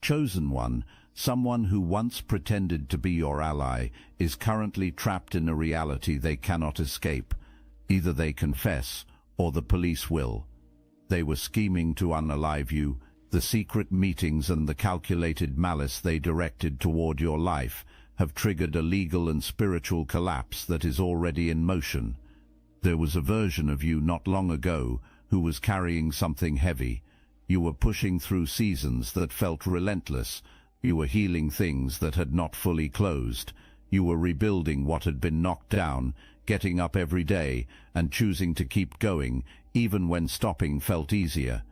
Chosen one, someone who once pretended to be your ally, is currently trapped in a reality they cannot escape. Either they confess, or the police will. They were scheming to unalive you. The secret meetings and the calculated malice they directed toward your life have triggered a legal and spiritual collapse that is already in motion. There was a version of you not long ago who was carrying something heavy. You were pushing through seasons that felt relentless. You were healing things that had not fully closed. You were rebuilding what had been knocked down, getting up every day and choosing to keep going, even when stopping felt easier.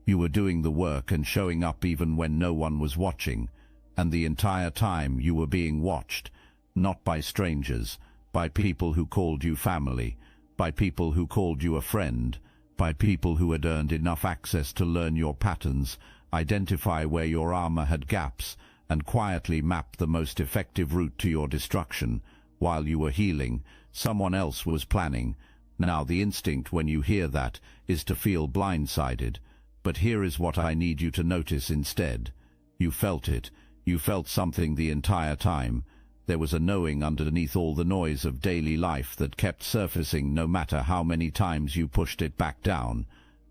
You were doing the work and showing up even when no one was watching. And the entire time you were being watched, not by strangers, by people who called you family, by people who called you a friend, by people who had earned enough access to learn your patterns, identify where your armor had gaps, and quietly map the most effective route to your destruction. While you were healing, someone else was planning. Now the instinct when you hear that is to feel blindsided. But here is what I need you to notice instead. You felt it. You felt something the entire time. There was a knowing underneath all the noise of daily life that kept surfacing no matter how many times you pushed it back down.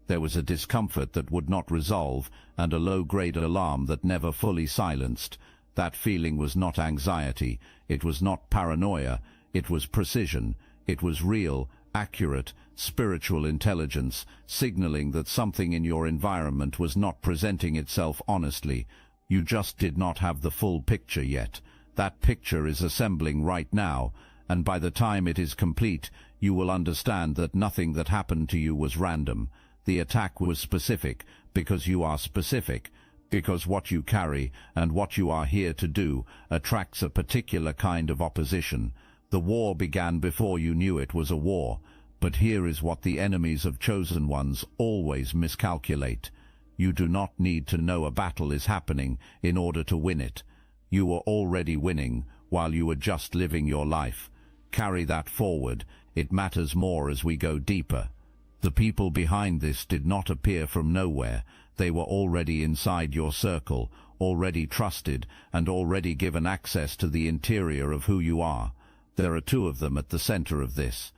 There was a discomfort that would not resolve and a low-grade alarm that never fully silenced. That feeling was not anxiety. It was not paranoia. It was precision. It was real, accurate, spiritual intelligence, signaling that something in your environment was not presenting itself honestly. You just did not have the full picture yet. That picture is assembling right now, and by the time it is complete, you will understand that nothing that happened to you was random. The attack was specific, because you are specific, because what you carry and what you are here to do attracts a particular kind of opposition. The war began before you knew it was a war, but here is what the enemies of chosen ones always miscalculate. You do not need to know a battle is happening in order to win it. You were already winning while you were just living your life. Carry that forward. It matters more as we go deeper. The people behind this did not appear from nowhere. They were already inside your circle, already trusted, and already given access to the interior of who you are. There are two of them at the center of this.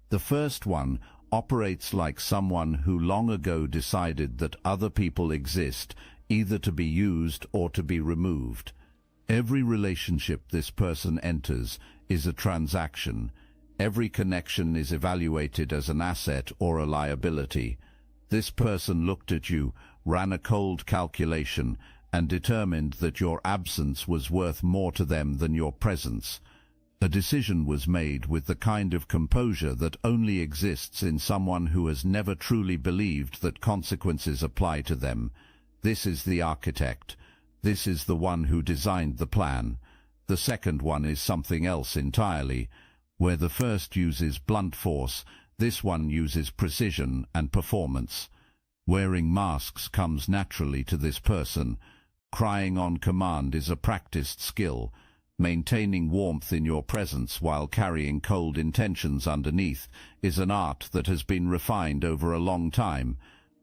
The first one operates like someone who long ago decided that other people exist, either to be used or to be removed. Every relationship this person enters is a transaction. Every connection is evaluated as an asset or a liability. This person looked at you, ran a cold calculation, and determined that your absence was worth more to them than your presence. A decision was made with the kind of composure that only exists in someone who has never truly believed that consequences apply to them. This is the architect. This is the one who designed the plan. The second one is something else entirely. Where the first uses blunt force, this one uses precision and performance. Wearing masks comes naturally to this person. Crying on command is a practiced skill. Maintaining warmth in your presence while carrying cold intentions underneath is an art that has been refined over a long time.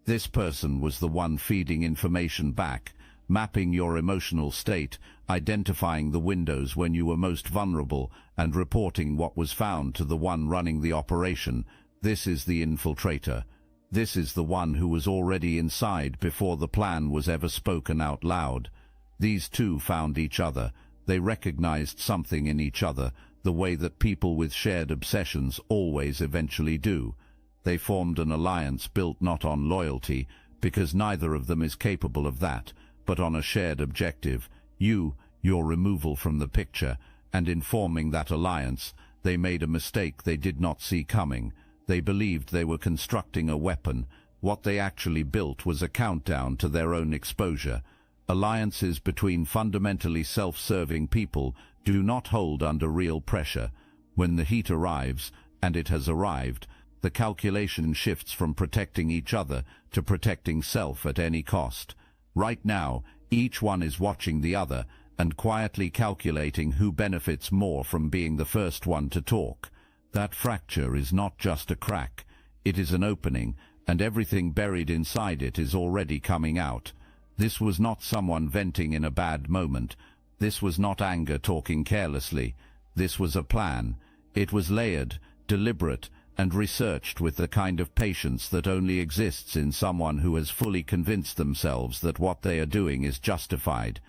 This person was the one feeding information back, mapping your emotional state, identifying the windows when you were most vulnerable, and reporting what was found to the one running the operation. This is the infiltrator. This is the one who was already inside before the plan was ever spoken out loud. These two found each other. They recognized something in each other, the way that people with shared obsessions always eventually do. They formed an alliance built not on loyalty, because neither of them is capable of that, but on a shared objective, your removal from the picture, and in forming that alliance, they made a mistake they did not see coming. They believed they were constructing a weapon. What they actually built was a countdown to their own exposure. Alliances between fundamentally self-serving people do not hold under real pressure. When the heat arrives, and it has arrived, the calculation shifts from protecting each other to protecting self at any cost. Right now, each one is watching the other and quietly calculating who benefits more from being the first one to talk. That fracture is not just a crack. It is an opening, and everything buried inside it is already coming out. This was not someone venting in a bad moment. This was not anger talking carelessly. This was a plan. It was layered, deliberate, and researched with the kind of patience that only exists in someone who has fully convinced themselves that what they are doing is justified.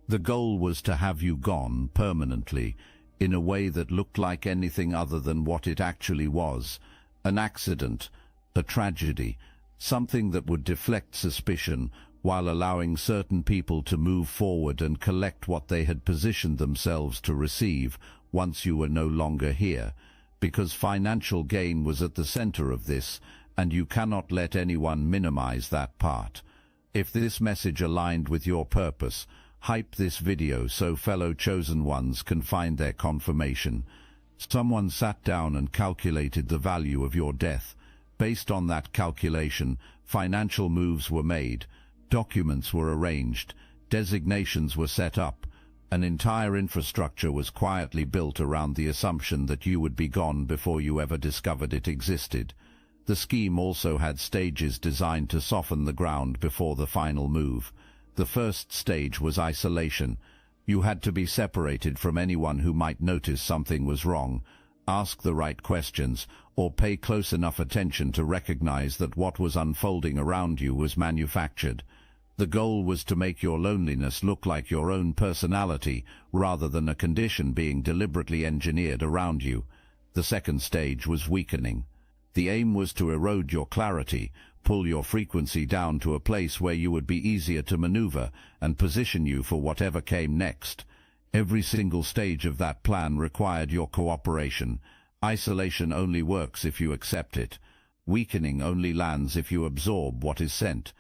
The goal was to have you gone permanently, in a way that looked like anything other than what it actually was: an accident, a tragedy, something that would deflect suspicion while allowing certain people to move forward and collect what they had positioned themselves to receive once you were no longer here, because financial gain was at the center of this, and you cannot let anyone minimize that part. If this message aligned with your purpose, hype this video so fellow chosen ones can find their confirmation. Someone sat down and calculated the value of your death. Based on that calculation, financial moves were made, documents were arranged, designations were set up. An entire infrastructure was quietly built around the assumption that you would be gone before you ever discovered it existed. The scheme also had stages designed to soften the ground before the final move. The first stage was isolation. You had to be separated from anyone who might notice something was wrong, ask the right questions, or pay close enough attention to recognize that what was unfolding around you was manufactured. The goal was to make your loneliness look like your own personality, rather than a condition being deliberately engineered around you. The second stage was weakening. The aim was to erode your clarity, pull your frequency down to a place where you would be easier to maneuver, and position you for whatever came next. Every single stage of that plan required your cooperation. Isolation only works if you accept it. Weakening only lands if you absorb what is sent.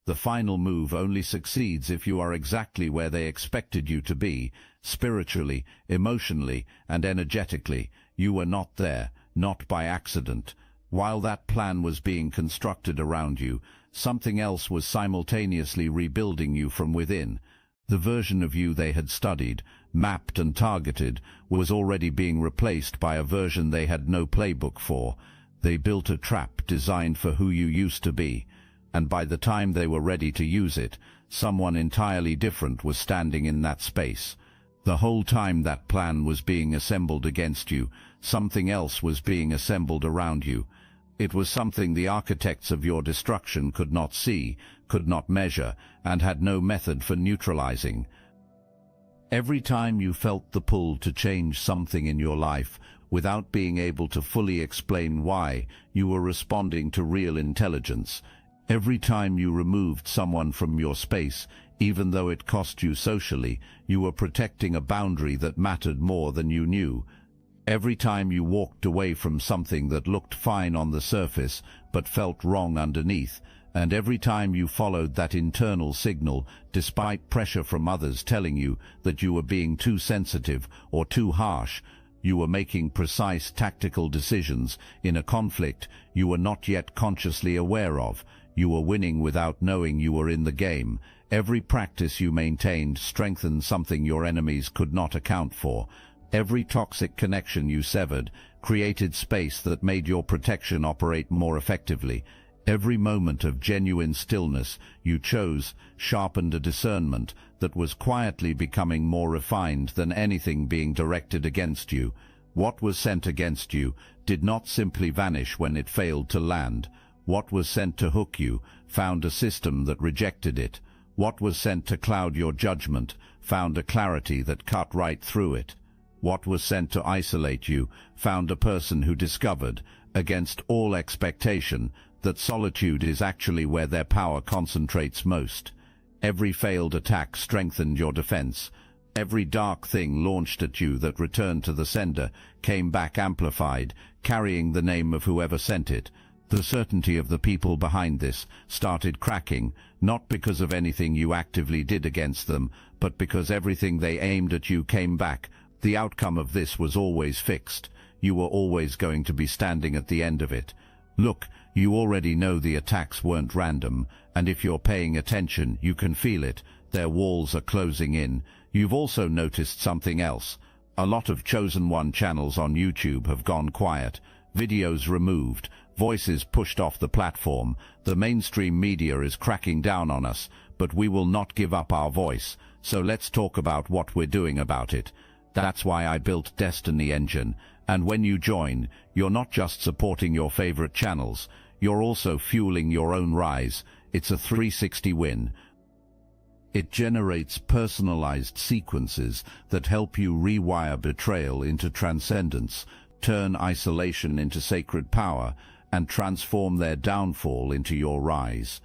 The final move only succeeds if you are exactly where they expected you to be, spiritually, emotionally, and energetically. You were not there, not by accident. While that plan was being constructed around you, something else was simultaneously rebuilding you from within. The version of you they had studied, mapped and targeted, was already being replaced by a version they had no playbook for. They built a trap designed for who you used to be, and by the time they were ready to use it, someone entirely different was standing in that space. The whole time that plan was being assembled against you, something else was being assembled around you. It was something the architects of your destruction could not see, could not measure, and had no method for neutralizing. Every time you felt the pull to change something in your life, without being able to fully explain why, you were responding to real intelligence. Every time you removed someone from your space, even though it cost you socially, you were protecting a boundary that mattered more than you knew. Every time you walked away from something that looked fine on the surface but felt wrong underneath, and every time you followed that internal signal despite pressure from others telling you that you were being too sensitive or too harsh, you were making precise tactical decisions in a conflict you were not yet consciously aware of. You were winning without knowing you were in the game. Every practice you maintained strengthened something your enemies could not account for. Every toxic connection you severed created space that made your protection operate more effectively. Every moment of genuine stillness you chose sharpened a discernment that was quietly becoming more refined than anything being directed against you. What was sent against you did not simply vanish when it failed to land. What was sent to hook you found a system that rejected it. What was sent to cloud your judgment found a clarity that cut right through it. What was sent to isolate you found a person who discovered, against all expectation, that solitude is actually where their power concentrates most. Every failed attack strengthened your defense. Every dark thing launched at you that returned to the sender came back amplified, carrying the name of whoever sent it. The certainty of the people behind this started cracking, not because of anything you actively did against them, but because everything they aimed at you came back. The outcome of this was always fixed. You were always going to be standing at the end of it. Look, you already know the attacks weren't random, and if you're paying attention, you can feel it. Their walls are closing in. You've also noticed something else. A lot of Chosen One channels on YouTube have gone quiet. Videos removed. Voices pushed off the platform. The mainstream media is cracking down on us. but we will not give up our voice, so let's talk about what we're doing about it. That's why I built Destiny Engine, and when you join, you're not just supporting your favorite channels, you're also fueling your own rise. It's a 360 win. It generates personalized sequences that help you rewire betrayal into transcendence, turn isolation into sacred power, and transform their downfall into your rise.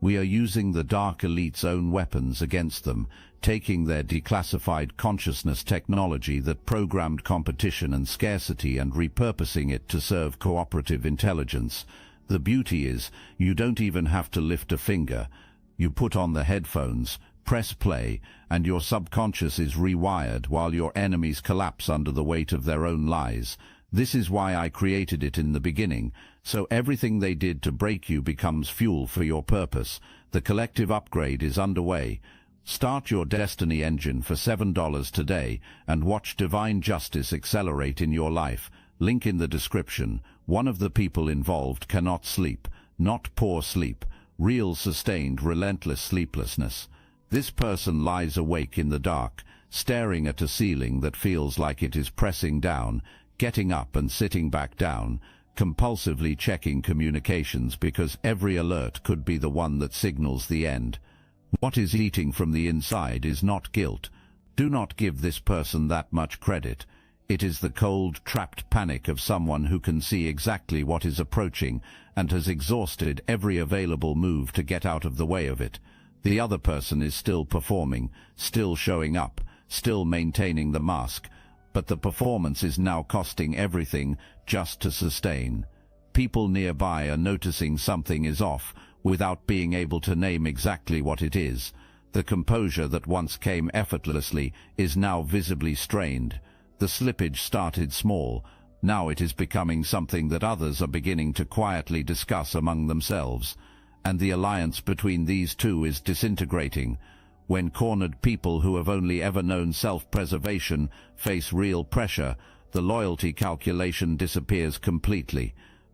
We are using the Dark Elite's own weapons against them, taking their declassified consciousness technology that programmed competition and scarcity and repurposing it to serve cooperative intelligence. The beauty is, you don't even have to lift a finger. You put on the headphones, press play, and your subconscious is rewired while your enemies collapse under the weight of their own lies. This is why I created it in the beginning, so everything they did to break you becomes fuel for your purpose. The collective upgrade is underway. Start your Destiny Engine for $7 today and watch divine justice accelerate in your life. Link in the description. One of the people involved cannot sleep, not poor sleep, real sustained relentless sleeplessness. This person lies awake in the dark, staring at a ceiling that feels like it is pressing down, getting up and sitting back down, compulsively checking communications because every alert could be the one that signals the end. What is eating from the inside is not guilt. Do not give this person that much credit. It is the cold, trapped panic of someone who can see exactly what is approaching and has exhausted every available move to get out of the way of it. The other person is still performing, still showing up, still maintaining the mask, but the performance is now costing everything just to sustain. People nearby are noticing something is off without being able to name exactly what it is. The composure that once came effortlessly is now visibly strained. The slippage started small. Now it is becoming something that others are beginning to quietly discuss among themselves. And the alliance between these two is disintegrating. When cornered people who have only ever known self-preservation face real pressure, the loyalty calculation disappears completely.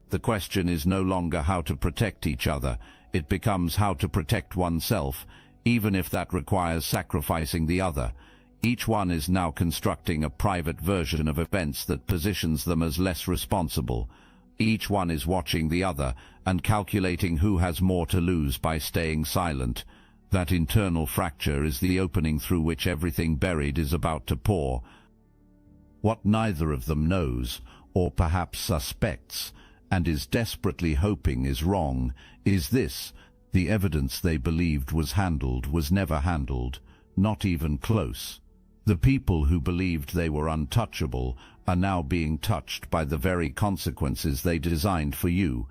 The question is no longer how to protect each other. It becomes how to protect oneself, even if that requires sacrificing the other. Each one is now constructing a private version of events that positions them as less responsible. Each one is watching the other and calculating who has more to lose by staying silent. That internal fracture is the opening through which everything buried is about to pour. What neither of them knows, or perhaps suspects, and is desperately hoping is wrong, is this: the evidence they believed was handled was never handled, not even close. The people who believed they were untouchable are now being touched by the very consequences they designed for you.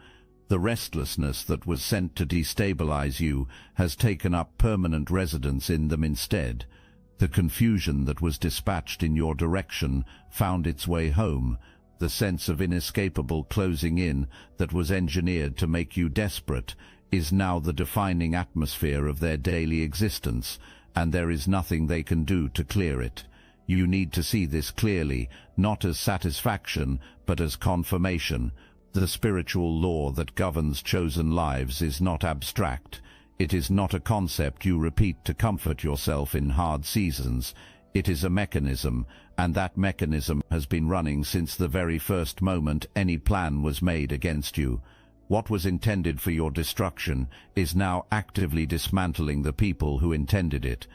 The restlessness that was sent to destabilize you has taken up permanent residence in them instead. The confusion that was dispatched in your direction found its way home. The sense of inescapable closing in that was engineered to make you desperate is now the defining atmosphere of their daily existence, and there is nothing they can do to clear it. You need to see this clearly, not as satisfaction, but as confirmation. The spiritual law that governs chosen lives is not abstract. It is not a concept you repeat to comfort yourself in hard seasons. It is a mechanism, and that mechanism has been running since the very first moment any plan was made against you. What was intended for your destruction is now actively dismantling the people who intended it.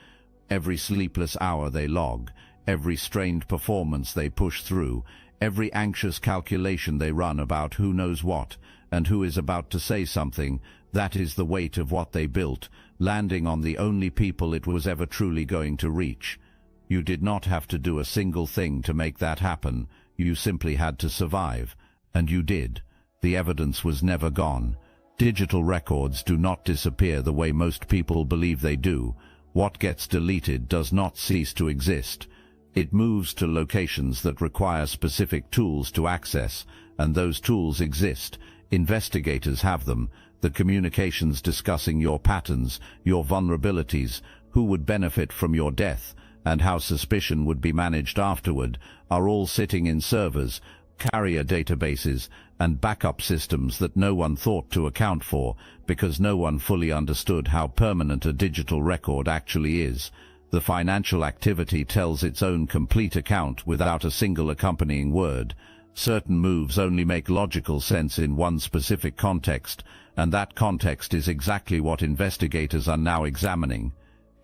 Every sleepless hour they log, every strained performance they push through, every anxious calculation they run about who knows what and who is about to say something, that is the weight of what they built, landing on the only people it was ever truly going to reach. You did not have to do a single thing to make that happen. You simply had to survive. And you did. The evidence was never gone. Digital records do not disappear the way most people believe they do. What gets deleted does not cease to exist. It moves to locations that require specific tools to access, and those tools exist. Investigators have them. The communications discussing your patterns, your vulnerabilities, who would benefit from your death, and how suspicion would be managed afterward, are all sitting in servers, carrier databases, and backup systems that no one thought to account for because no one fully understood how permanent a digital record actually is. The financial activity tells its own complete account without a single accompanying word. Certain moves only make logical sense in one specific context, and that context is exactly what investigators are now examining.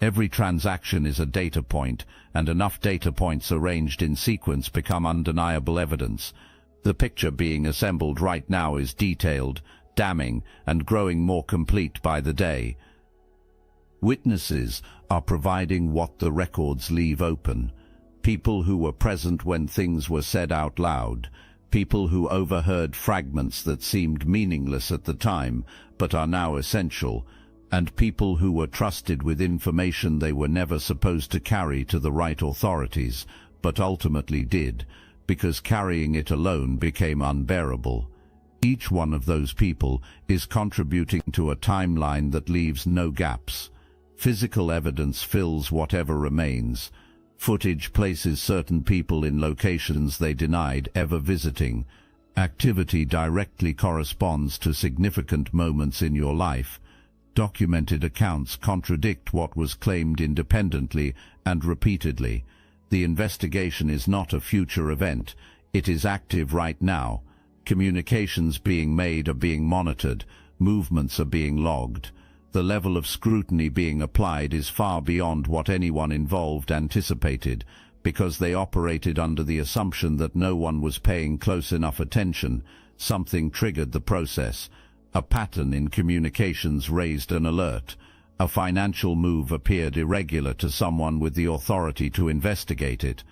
Every transaction is a data point, and enough data points arranged in sequence become undeniable evidence. The picture being assembled right now is detailed, damning, and growing more complete by the day. Witnesses are providing what the records leave open. People who were present when things were said out loud. People who overheard fragments that seemed meaningless at the time, but are now essential. And people who were trusted with information they were never supposed to carry to the right authorities, but ultimately did, because carrying it alone became unbearable. Each one of those people is contributing to a timeline that leaves no gaps. Physical evidence fills whatever remains. Footage places certain people in locations they denied ever visiting. Activity directly corresponds to significant moments in your life. Documented accounts contradict what was claimed independently and repeatedly. The investigation is not a future event. It is active right now. Communications being made are being monitored. Movements are being logged. The level of scrutiny being applied is far beyond what anyone involved anticipated, because they operated under the assumption that no one was paying close enough attention. Something triggered the process. A pattern in communications raised an alert. A financial move appeared irregular to someone with the authority to investigate it.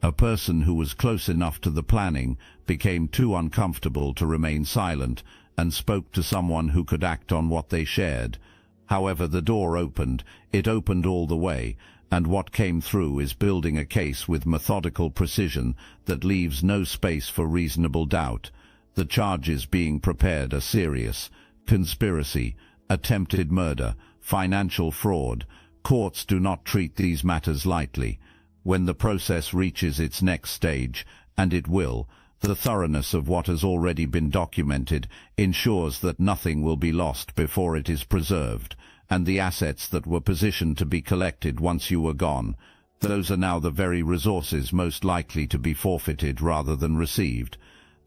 A person who was close enough to the planning became too uncomfortable to remain silent and spoke to someone who could act on what they shared. However, the door opened. It opened all the way, and what came through is building a case with methodical precision that leaves no space for reasonable doubt. The charges being prepared are serious: conspiracy, attempted murder, financial fraud. Courts do not treat these matters lightly. When the process reaches its next stage, and it will, the thoroughness of what has already been documented ensures that nothing will be lost before it is preserved, and the assets that were positioned to be collected once you were gone, those are now the very resources most likely to be forfeited rather than received.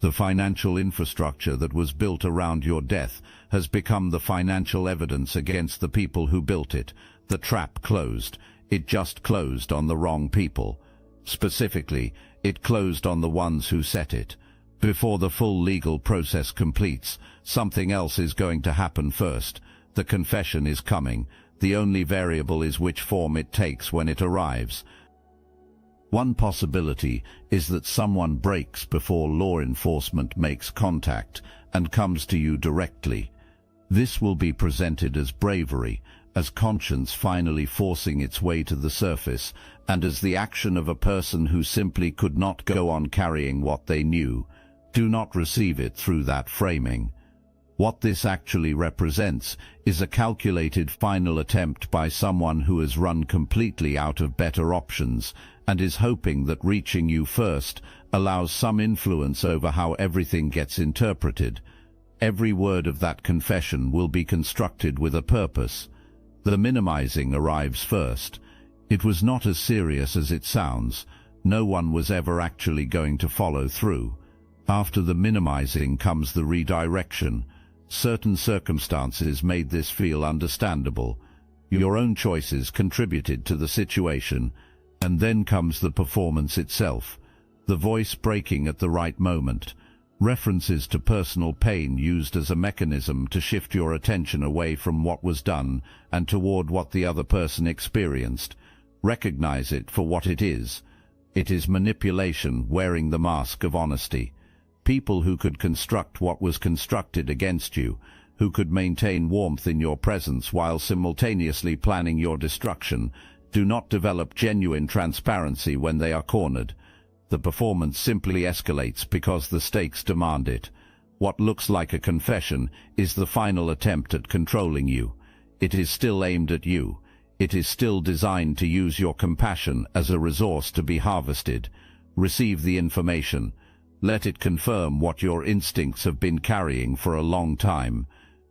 The financial infrastructure that was built around your death has become the financial evidence against the people who built it. The trap closed. It just closed on the wrong people. Specifically, it closed on the ones who set it. Before the full legal process completes, something else is going to happen first. The confession is coming. The only variable is which form it takes when it arrives. One possibility is that someone breaks before law enforcement makes contact and comes to you directly. This will be presented as bravery, as conscience finally forcing its way to the surface, and as the action of a person who simply could not go on carrying what they knew. Do not receive it through that framing. What this actually represents is a calculated final attempt by someone who has run completely out of better options and is hoping that reaching you first allows some influence over how everything gets interpreted. Every word of that confession will be constructed with a purpose. The minimizing arrives first. It was not as serious as it sounds. No one was ever actually going to follow through. After the minimizing comes the redirection. Certain circumstances made this feel understandable. Your own choices contributed to the situation. And then comes the performance itself. The voice breaking at the right moment. References to personal pain used as a mechanism to shift your attention away from what was done and toward what the other person experienced. Recognize it for what it is. It is manipulation wearing the mask of honesty. People who could construct what was constructed against you, who could maintain warmth in your presence while simultaneously planning your destruction, do not develop genuine transparency when they are cornered. The performance simply escalates because the stakes demand it. What looks like a confession is the final attempt at controlling you. It is still aimed at you. It is still designed to use your compassion as a resource to be harvested. Receive the information. Let it confirm what your instincts have been carrying for a long time.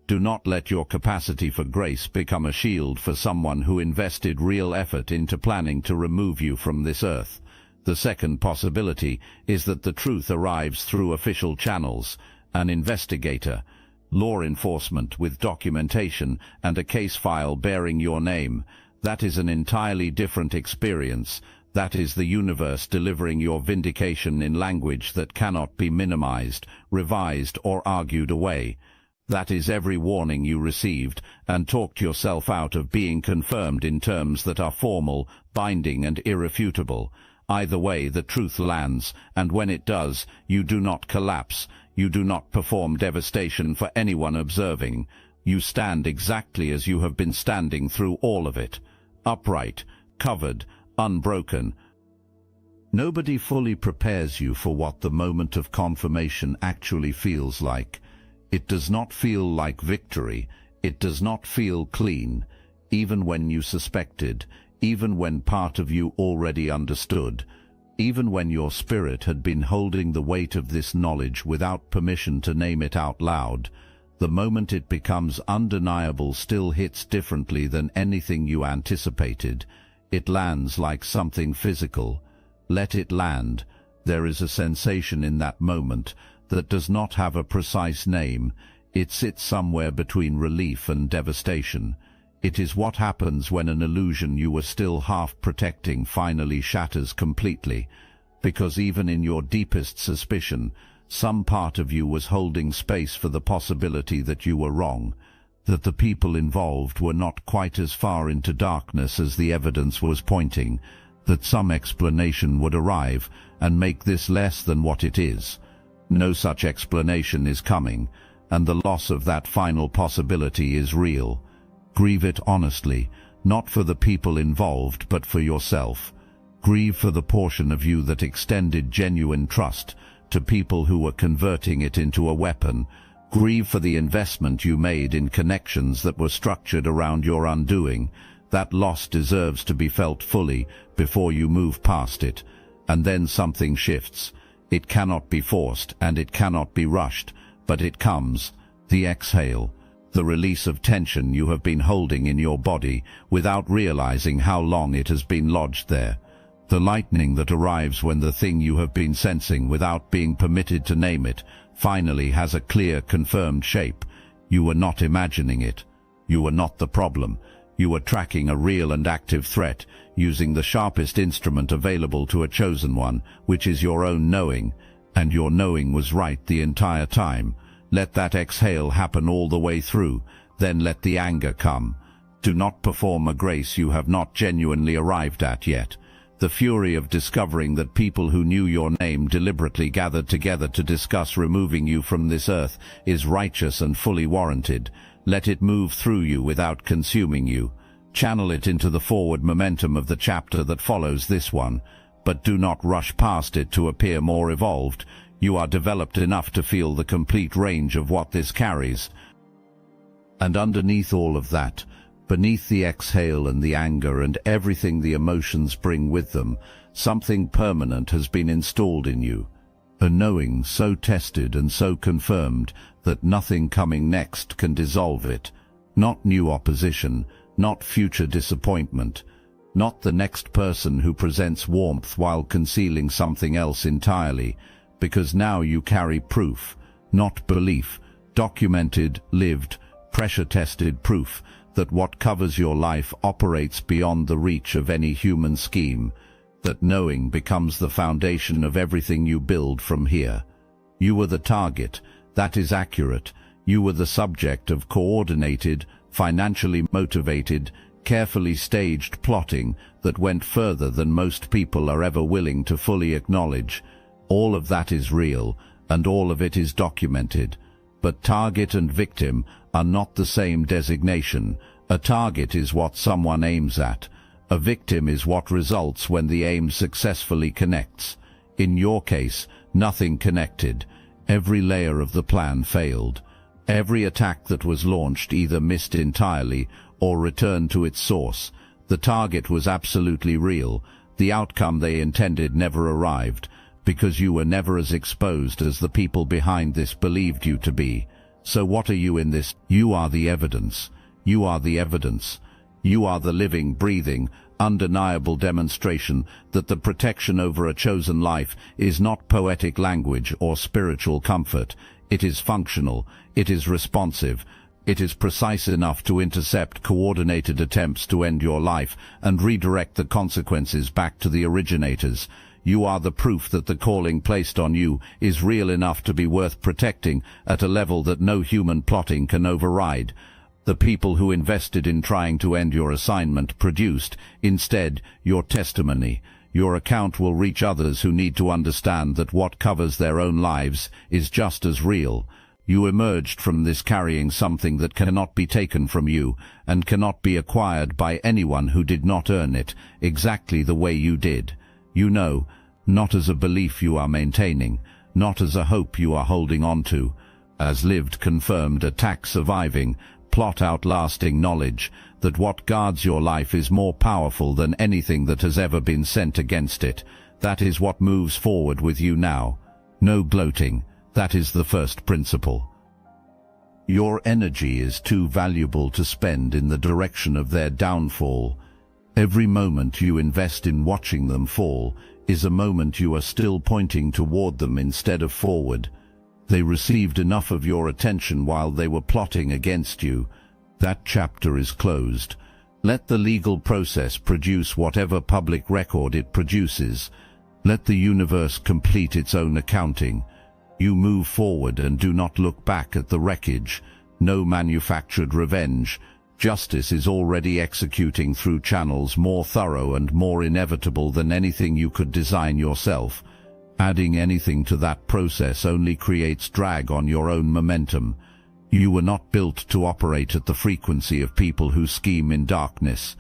Do not let your capacity for grace become a shield for someone who invested real effort into planning to remove you from this earth. The second possibility is that the truth arrives through official channels, an investigator, law enforcement with documentation, and a case file bearing your name. That is an entirely different experience. That is the universe delivering your vindication in language that cannot be minimized, revised, or argued away. That is every warning you received and talked yourself out of being confirmed in terms that are formal, binding, and irrefutable. Either way, the truth lands, and when it does, you do not collapse. You do not perform devastation for anyone observing. You stand exactly as you have been standing through all of it. Upright, covered, unbroken. Nobody fully prepares you for what the moment of confirmation actually feels like. It does not feel like victory. It does not feel clean, even when you suspected, even when part of you already understood, even when your spirit had been holding the weight of this knowledge without permission to name it out loud. The moment it becomes undeniable still hits differently than anything you anticipated. It lands like something physical. Let it land. There is a sensation in that moment that does not have a precise name. It sits somewhere between relief and devastation. It is what happens when an illusion you were still half protecting finally shatters completely, because even in your deepest suspicion, some part of you was holding space for the possibility that you were wrong, that the people involved were not quite as far into darkness as the evidence was pointing, that some explanation would arrive and make this less than what it is. No such explanation is coming, and the loss of that final possibility is real. Grieve it honestly, not for the people involved, but for yourself. Grieve for the portion of you that extended genuine trust to people who were converting it into a weapon. Grieve for the investment you made in connections that were structured around your undoing. That loss deserves to be felt fully before you move past it. And then something shifts. It cannot be forced and it cannot be rushed, but it comes. The exhale. The release of tension you have been holding in your body without realizing how long it has been lodged there. The lightning that arrives when the thing you have been sensing without being permitted to name it finally has a clear, confirmed shape. You were not imagining it. You were not the problem. You were tracking a real and active threat, using the sharpest instrument available to a chosen one, which is your own knowing, and your knowing was right the entire time. Let that exhale happen all the way through, then let the anger come. Do not perform a grace you have not genuinely arrived at yet. The fury of discovering that people who knew your name deliberately gathered together to discuss removing you from this earth is righteous and fully warranted. Let it move through you without consuming you. Channel it into the forward momentum of the chapter that follows this one, but do not rush past it to appear more evolved. You are developed enough to feel the complete range of what this carries. And underneath all of that, beneath the exhale and the anger and everything the emotions bring with them, something permanent has been installed in you. A knowing so tested and so confirmed that nothing coming next can dissolve it. Not new opposition, not future disappointment, not the next person who presents warmth while concealing something else entirely, because now you carry proof, not belief, documented, lived, pressure-tested proof that what covers your life operates beyond the reach of any human scheme, that knowing becomes the foundation of everything you build from here. You were the target, that is accurate. You were the subject of coordinated, financially motivated, carefully staged plotting that went further than most people are ever willing to fully acknowledge. All of that is real, and all of it is documented. But target and victim are not the same designation. A target is what someone aims at. A victim is what results when the aim successfully connects. In your case, nothing connected. Every layer of the plan failed. Every attack that was launched either missed entirely or returned to its source. The target was absolutely real. The outcome they intended never arrived. because you were never as exposed as the people behind this believed you to be. So what are you in this? You are the evidence. You are the evidence. You are the living, breathing, undeniable demonstration that the protection over a chosen life is not poetic language or spiritual comfort. It is functional. It is responsive. It is precise enough to intercept coordinated attempts to end your life and redirect the consequences back to the originators. You are the proof that the calling placed on you is real enough to be worth protecting at a level that no human plotting can override. The people who invested in trying to end your assignment produced, instead, your testimony. Your account will reach others who need to understand that what covers their own lives is just as real. You emerged from this carrying something that cannot be taken from you and cannot be acquired by anyone who did not earn it, exactly the way you did. You know, not as a belief you are maintaining, not as a hope you are holding on to, as lived, confirmed, attack surviving, plot outlasting knowledge that what guards your life is more powerful than anything that has ever been sent against it. That is what moves forward with you now. No gloating. That is the first principle. Your energy is too valuable to spend in the direction of their downfall. Every moment you invest in watching them fall is a moment you are still pointing toward them instead of forward. They received enough of your attention while they were plotting against you. That chapter is closed. Let the legal process produce whatever public record it produces. Let the universe complete its own accounting. You move forward and do not look back at the wreckage. No manufactured revenge. Justice is already executing through channels more thorough and more inevitable than anything you could design yourself. Adding anything to that process only creates drag on your own momentum. You were not built to operate at the frequency of people who scheme in darkness.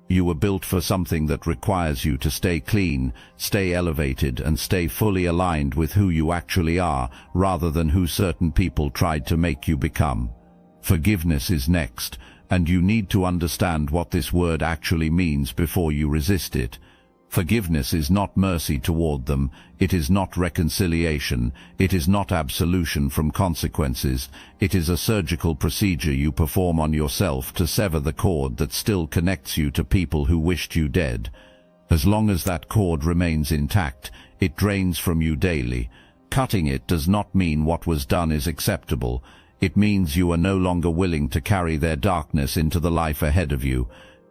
You were built for something that requires you to stay clean, stay elevated, and stay fully aligned with who you actually are, rather than who certain people tried to make you become. Forgiveness is next, and you need to understand what this word actually means before you resist it. Forgiveness is not mercy toward them, it is not reconciliation, it is not absolution from consequences, it is a surgical procedure you perform on yourself to sever the cord that still connects you to people who wished you dead. As long as that cord remains intact, it drains from you daily. Cutting it does not mean what was done is acceptable. It means you are no longer willing to carry their darkness into the life ahead of you.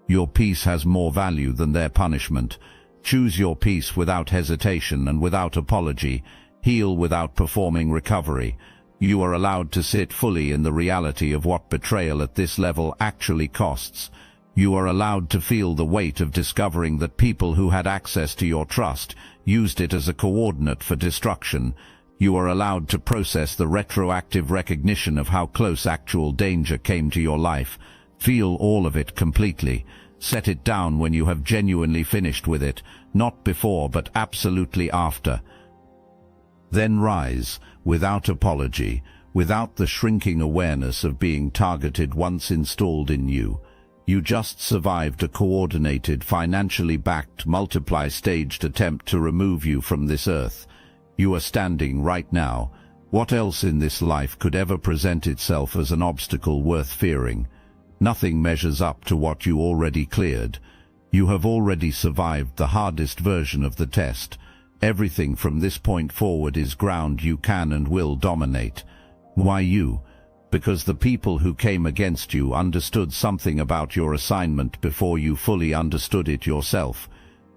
Your peace has more value than their punishment. Choose your peace without hesitation and without apology. Heal without performing recovery. You are allowed to sit fully in the reality of what betrayal at this level actually costs. You are allowed to feel the weight of discovering that people who had access to your trust used it as a coordinate for destruction. You are allowed to process the retroactive recognition of how close actual danger came to your life. Feel all of it completely. Set it down when you have genuinely finished with it, not before but absolutely after. Then rise, without apology, without the shrinking awareness of being targeted once installed in you. You just survived a coordinated, financially backed, multiply-staged attempt to remove you from this earth. You are standing right now. What else in this life could ever present itself as an obstacle worth fearing? Nothing measures up to what you already cleared. You have already survived the hardest version of the test. Everything from this point forward is ground you can and will dominate. Why you? Because the people who came against you understood something about your assignment before you fully understood it yourself.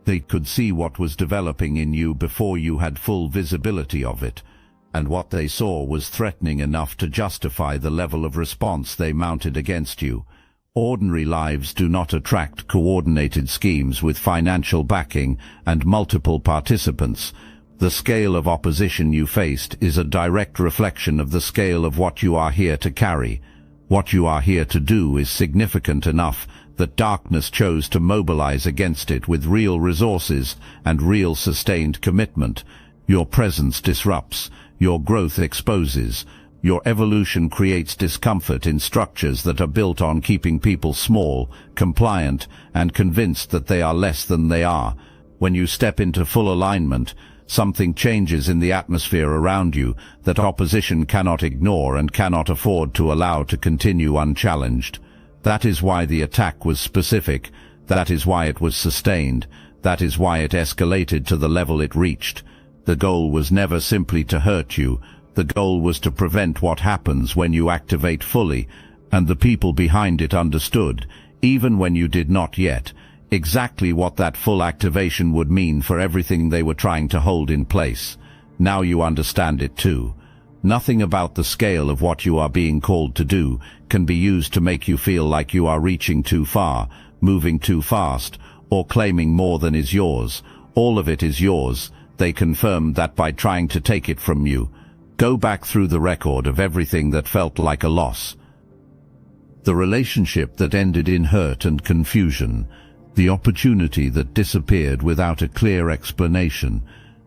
They could see what was developing in you before you had full visibility of it. And what they saw was threatening enough to justify the level of response they mounted against you. Ordinary lives do not attract coordinated schemes with financial backing and multiple participants. The scale of opposition you faced is a direct reflection of the scale of what you are here to carry. What you are here to do is significant enough that darkness chose to mobilize against it with real resources and real sustained commitment. Your presence disrupts. Your growth exposes. Your evolution creates discomfort in structures that are built on keeping people small, compliant, and convinced that they are less than they are. When you step into full alignment, something changes in the atmosphere around you that opposition cannot ignore and cannot afford to allow to continue unchallenged. That is why the attack was specific. That is why it was sustained. That is why it escalated to the level it reached. The goal was never simply to hurt you. The goal was to prevent what happens when you activate fully, and the people behind it understood, even when you did not yet, exactly what that full activation would mean for everything they were trying to hold in place. Now you understand it too. Nothing about the scale of what you are being called to do can be used to make you feel like you are reaching too far, moving too fast, or claiming more than is yours. All of it is yours. They confirmed that by trying to take it from you. Go back through the record of everything that felt like a loss. The relationship that ended in hurt and confusion. The opportunity that disappeared without a clear explanation.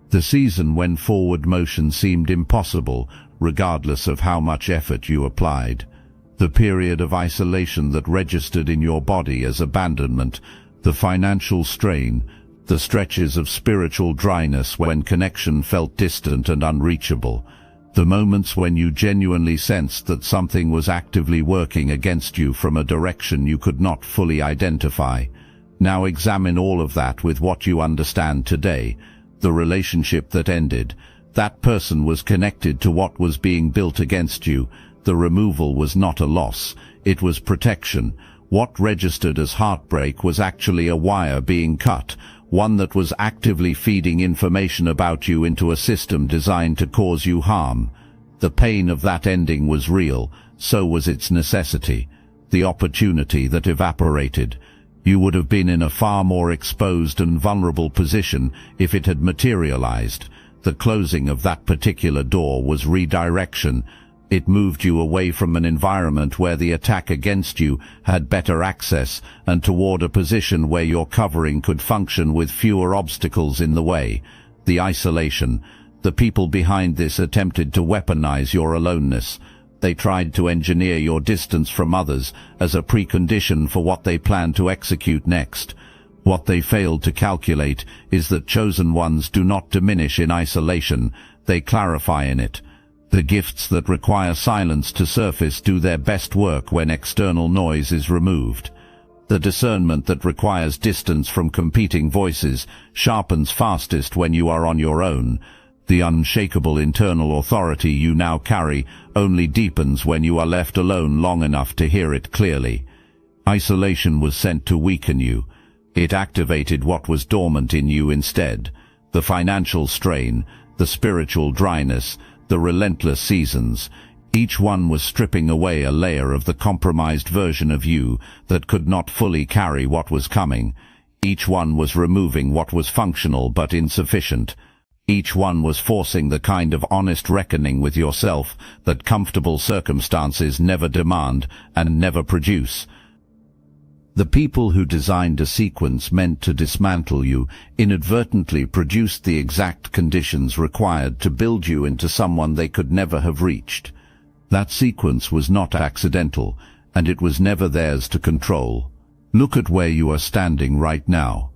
The season when forward motion seemed impossible, regardless of how much effort you applied. The period of isolation that registered in your body as abandonment. The financial strain. The stretches of spiritual dryness when connection felt distant and unreachable. The moments when you genuinely sensed that something was actively working against you from a direction you could not fully identify. Now examine all of that with what you understand today. The relationship that ended. That person was connected to what was being built against you. The removal was not a loss. It was protection. What registered as heartbreak was actually a wire being cut, one that was actively feeding information about you into a system designed to cause you harm. The pain of that ending was real, so was its necessity. The opportunity that evaporated. You would have been in a far more exposed and vulnerable position if it had materialized. The closing of that particular door was redirection. It moved you away from an environment where the attack against you had better access and toward a position where your covering could function with fewer obstacles in the way. The isolation. The people behind this attempted to weaponize your aloneness. They tried to engineer your distance from others as a precondition for what they planned to execute next. What they failed to calculate is that chosen ones do not diminish in isolation, they clarify in it. The gifts that require silence to surface do their best work when external noise is removed. The discernment that requires distance from competing voices sharpens fastest when you are on your own. The unshakable internal authority you now carry only deepens when you are left alone long enough to hear it clearly. Isolation was sent to weaken you. It activated what was dormant in you instead. The financial strain, the spiritual dryness, the relentless seasons. Each one was stripping away a layer of the compromised version of you that could not fully carry what was coming. Each one was removing what was functional but insufficient. Each one was forcing the kind of honest reckoning with yourself that comfortable circumstances never demand and never produce. The people who designed a sequence meant to dismantle you inadvertently produced the exact conditions required to build you into someone they could never have reached. That sequence was not accidental, and it was never theirs to control. Look at where you are standing right now.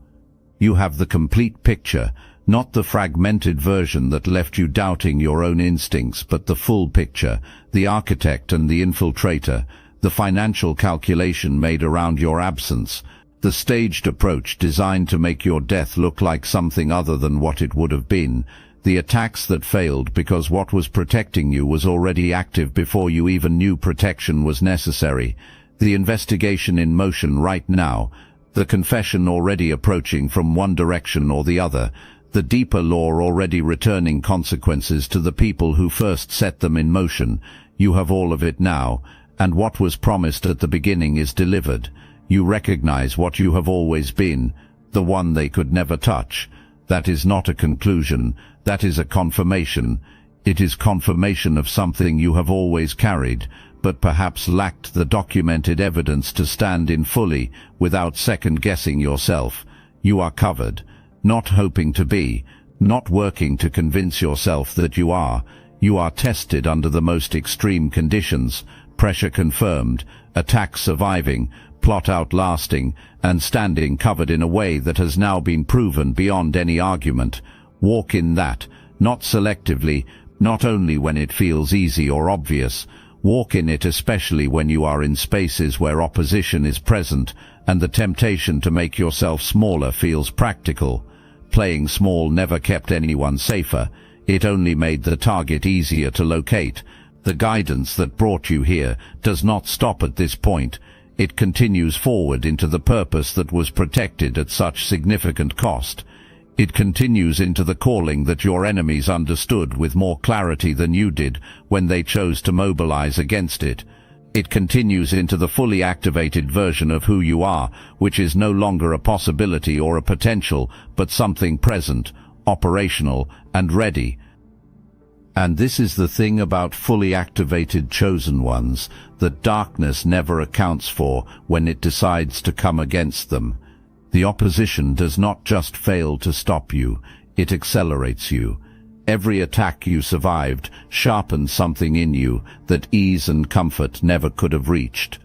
You have the complete picture, not the fragmented version that left you doubting your own instincts, but the full picture, the architect and the infiltrator, the financial calculation made around your absence, the staged approach designed to make your death look like something other than what it would have been, the attacks that failed because what was protecting you was already active before you even knew protection was necessary, the investigation in motion right now, the confession already approaching from one direction or the other, the deeper law already returning consequences to the people who first set them in motion. You have all of it now, and what was promised at the beginning is delivered. You recognize what you have always been, the one they could never touch. That is not a conclusion, that is a confirmation. It is confirmation of something you have always carried, but perhaps lacked the documented evidence to stand in fully without second-guessing yourself. You are covered. Not hoping to be, not working to convince yourself that you are. You are tested under the most extreme conditions, pressure confirmed, attack surviving, plot outlasting, and standing covered in a way that has now been proven beyond any argument. Walk in that, not selectively, not only when it feels easy or obvious. Walk in it especially when you are in spaces where opposition is present and the temptation to make yourself smaller feels practical. Playing small never kept anyone safer. It only made the target easier to locate. The guidance that brought you here does not stop at this point. It continues forward into the purpose that was protected at such significant cost. It continues into the calling that your enemies understood with more clarity than you did when they chose to mobilize against it. It continues into the fully activated version of who you are, which is no longer a possibility or a potential, but something present, operational, and ready. And this is the thing about fully activated chosen ones that darkness never accounts for when it decides to come against them. The opposition does not just fail to stop you, it accelerates you. Every attack you survived sharpened something in you that ease and comfort never could have reached.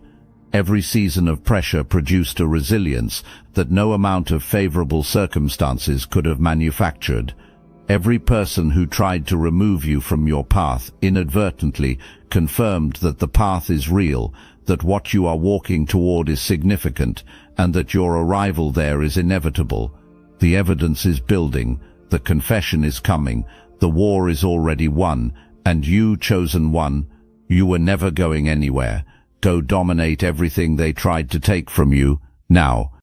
Every season of pressure produced a resilience that no amount of favorable circumstances could have manufactured. Every person who tried to remove you from your path inadvertently confirmed that the path is real, that what you are walking toward is significant, and that your arrival there is inevitable. The evidence is building, the confession is coming, the war is already won, and you, chosen one, you were never going anywhere. Go dominate everything they tried to take from you, now.